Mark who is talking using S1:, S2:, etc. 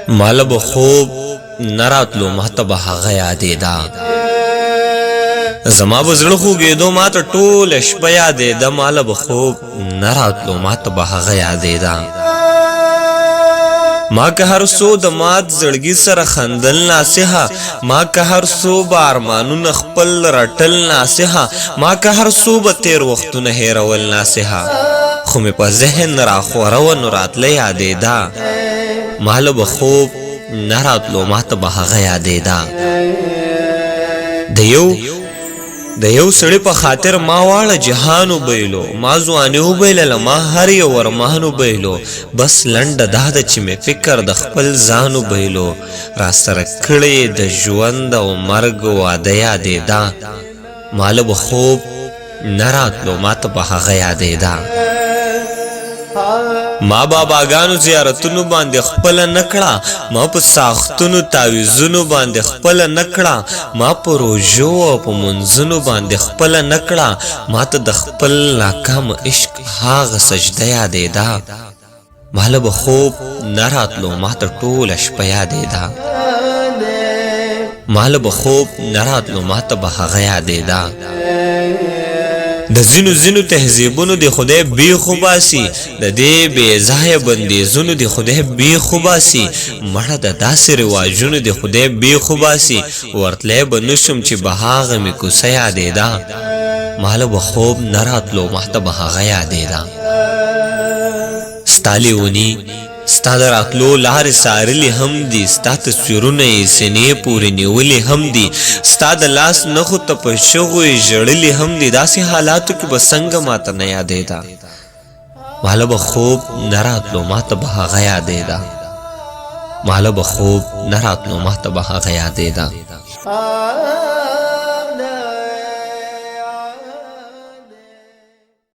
S1: مالا به خوب نراتلو ماته به هغه یادېده زما به زړه خوږېدو ماته ټوله شپه یادېده ماله به خوب نراتلو ماته به هغه یادېده ما که هر څو د مات زړګي سره خندل ناصحه ما که هر څو به ارمانونه خپل رټل ناصحه ما که هر څو به تیر وختونه هېرول ناصحه خو مې په ذهن راخوره نو راتله یادېده ماله به خوب نه راتلو ماته به هغه یادېده د یو سړي په خاطر ما واړه جهان وبیلو ما ځواني وبیلله ما هر یو ارمان وبیلو بس لنډه دا ده چې مې فکر د خپل ځان وبیلو راسره کړې د ژوند او مرګ واده یادېده ماله به خوب نه راتلو ماته به هغه یادېده ما باباګانو زیارتونو باندې خپله نکړه ما په ساختونو تعویذونو باندې خپله نکړه ما په روژو او په منځونو باندې خپله نکړه ما ته د خپل ناکام عشق هغه سجده یادېده ماله به خوب نه راتلو ما ته ټوله شپه یادېده ماله به خوب نه راتلو ما ته به هغه یادېده د ځینو تهذیبونو د خدای بیخ وباسي د دې بې ځایه بندیزونو د خدای بیخ وباسي مړه د داسې رواجونو د خدای بیخ وباسي ورتلی به نشم چې به هغه مې کوڅه یادېده ماله به خوب نه راتلو ماته به هغه یادېده ستا لیوني ستا د راتلو لارې څارلې هم دي ستا تصویرونه یې سینې پورې نیولې هم دي ستا د لاس نښو ته په شغو یې ژړلې هم دي داسې حالاتو کې به څنګه ماته نه یادېده ماله به خوب نه راتلو ماته به هغه یادېده ماله به خوب نه راتلو ماته به هغه یادېده